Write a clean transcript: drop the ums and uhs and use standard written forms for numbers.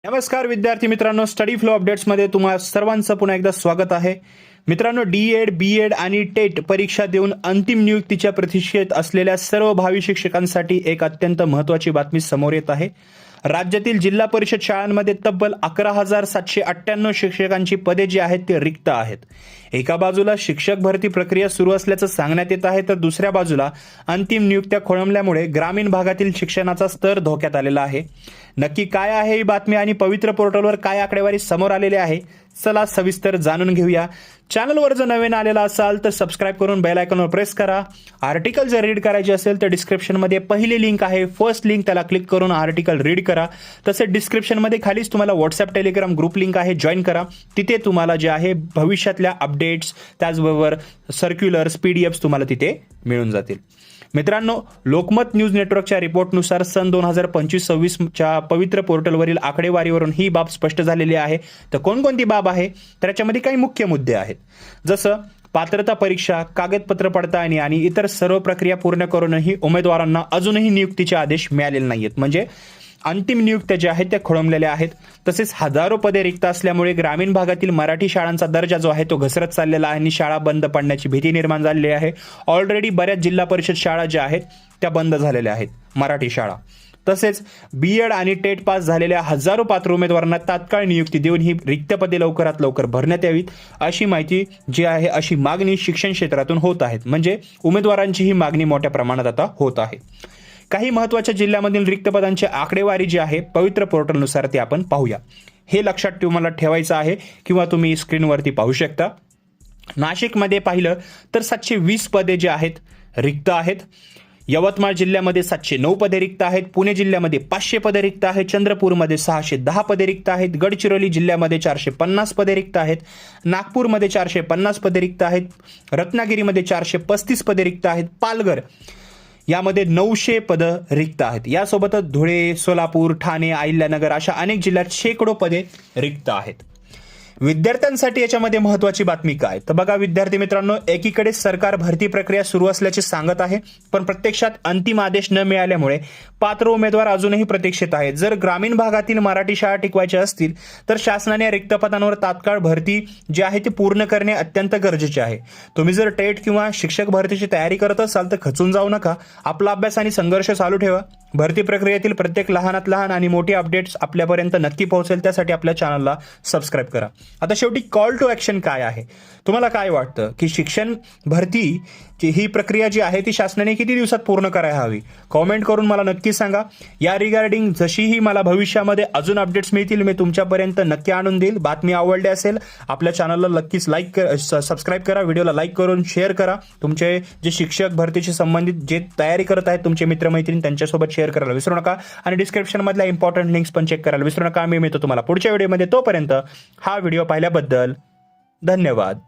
नमस्कार विद्यार्थी मित्रांनो, स्टडी फ्लो अपडेट्समध्ये तुम्हा सर्वांचं पुन्हा एकदा स्वागत आहे. मित्रांनो, डी.एड, बी.एड आणि टेट परीक्षा देऊन अंतिम नियुक्तीच्या प्रतीक्षेत असलेल्या सर्व भावी शिक्षकांसाठी एक अत्यंत महत्त्वाची बातमी समोर येत आहे. राज्यातील जिल्हा परिषद शाळांमध्ये तब्बल 11,798 शिक्षकांची पदे जी आहेत ती रिक्त आहेत. एका बाजूला शिक्षक भरती प्रक्रिया सुरू असल्याचं सांगण्यात येत आहे, तर दुसऱ्या बाजूला अंतिम नियुक्त्या खोळंबल्यामुळे ग्रामीण भागातील शिक्षणाचा स्तर धोक्यात आलेला आहे. नक्की काय आहे ही बातमी आणि पवित्र पोर्टलवर काय आकडेवारी समोर आलेली आहे, चला सविस्तर जाणून घेऊया. चॅनलवर जर नवीन आलेला असाल तर सबस्क्राईब करून बेल आयकॉनवर प्रेस करा. आर्टिकल जर रीड करायची असेल तर डिस्क्रिप्शनमध्ये पहिली लिंक आहे, फर्स्ट लिंक, त्याला क्लिक करून आर्टिकल रीड करा. तसेच डिस्क्रिप्शनमध्ये खालीच तुम्हाला व्हॉट्सअप, टेलिग्राम ग्रुप लिंक आहे, जॉईन करा. तिथे तुम्हाला जे आहे भविष्यातल्या अपडेट्स, त्याचबरोबर सर्क्युलर्स, PDF तुम्हाला तिथे मिळून जातील. मित्रांनो, लोकमत न्यूज नेटवर्कच्या रिपोर्टनुसार सन 2025-26च्या पवित्र पोर्टलवरील आकडेवारीवरून ही बाब स्पष्ट झालेली आहे. तर कोणकोणती बाब आहे, तर याच्यामध्ये काही मुख्य मुद्दे आहेत. जसं पात्रता परीक्षा, कागदपत्र पडताळणी आणि इतर सर्व प्रक्रिया पूर्ण करूनही उमेदवारांना अजूनही नियुक्तीचे आदेश मिळालेले नाहीत. म्हणजे अंतिम नियुक्त्या ज्या आहेत त्या खोळंबलेल्या आहेत. तसेच हजारो पदे रिक्त असल्यामुळे ग्रामीण भागातील मराठी शाळांचा दर्जा जो आहे तो घसरत चाललेला आहे आणि शाळा बंद पडण्याची भीती निर्माण झालेली आहे. ऑलरेडी बऱ्याच जिल्हा परिषद शाळा ज्या आहेत त्या बंद झालेल्या आहेत, मराठी शाळा. तसेच बी.एड आणि टेट पास झालेल्या हजारो पात्र उमेदवारांना तात्काळ नियुक्ती देऊन ही रिक्त पदे लवकरात लवकर भरण्यात यावीत, अशी माहिती जी आहे, अशी मागणी शिक्षण क्षेत्रातून होत आहेत. म्हणजे उमेदवारांची ही मागणी मोठ्या प्रमाणात आता होत आहे. काही महत्त्वाच्या जिल्ह्यामधील रिक्त पदांची आकडेवारी जी आहे पवित्र पोर्टलनुसार ते आपण पाहूया. हे लक्षात तुम्हाला ठेवायचं आहे किंवा तुम्ही स्क्रीनवरती पाहू शकता. नाशिकमध्ये पाहिलं तर 720 पदे जे आहेत रिक्त आहेत. यवतमाळ जिल्ह्यामध्ये 709 पदे रिक्त आहेत. पुणे जिल्ह्यामध्ये 500 पदे रिक्त आहेत. चंद्रपूरमध्ये 610 पदे रिक्त आहेत. गडचिरोली जिल्ह्यामध्ये 450 पदे रिक्त आहेत. नागपूरमध्ये 450 पदे रिक्त आहेत. रत्नागिरीमध्ये 435 पदे रिक्त आहेत. पालघर यामध्ये 900 पदं रिक्त आहेत. यासोबतच धुळे, सोलापूर, ठाणे, अहिल्यानगर अशा अनेक जिल्ह्यात शेकडो पदे रिक्त आहेत. विद्यार्थ्यांसाठी याच्यामध्ये महत्त्वाची बातमी काय, तर बघा विद्यार्थी मित्रांनो, एकीकडे सरकार भरती प्रक्रिया सुरू असल्याचे सांगत आहे, पण प्रत्यक्षात अंतिम आदेश न मिळाल्यामुळे पात्र उमेदवार अजूनही प्रतीक्षेत आहेत. जर ग्रामीण भागातील मराठी शाळा टिकवायच्या असतील तर शासनाने रिक्त पदांवर तात्काळ भरती जी आहे ती पूर्ण करणे अत्यंत गरजेचे आहे. तुम्ही जर टेट किंवा शिक्षक भरतीची तयारी करत असाल तर खचून जाऊ नका. आपला अभ्यास आणि संघर्ष चालू ठेवा. भरती प्रक्रियेतील प्रत्येक लहानात लहान आणि मोठी अपडेट्स आपल्यापर्यंत नक्की पोहोचेल, त्यासाठी आपल्या चॅनलला सबस्क्राईब करा. आता शेवटी कॉल टू ॲक्शन काय आहे, तुम्हाला काय वाटतं की शिक्षण भरतीची ही प्रक्रिया जी आहे ती शासनाने किती दिवसात पूर्ण करायला हवी, कॉमेंट करून मला नक्की सांगा. या रिगार्डिंग जशीही मला भविष्यामध्ये अजून अपडेट्स मिळतील मी तुमच्यापर्यंत नक्की आणून देईल. बातमी आवडली असेल आपल्या चॅनलला नक्कीच सबस्क्राईब करा, व्हिडिओला लाईक करून शेअर करा. तुमचे जे शिक्षक भरतीशी संबंधित जे तयारी करत आहेत तुमचे मित्रमैत्रीण त्यांच्यासोबत शेअर करायला विसरू नका आणि डिस्क्रिप्शनमधल्या इम्पॉर्टंट लिंक्स पण चेक करायला विसरू नका. मी मिळतो तुम्हाला पुढच्या व्हिडिओमध्ये. तोपर्यंत हा व्हिडिओ पाहिल्याबद्दल धन्यवाद.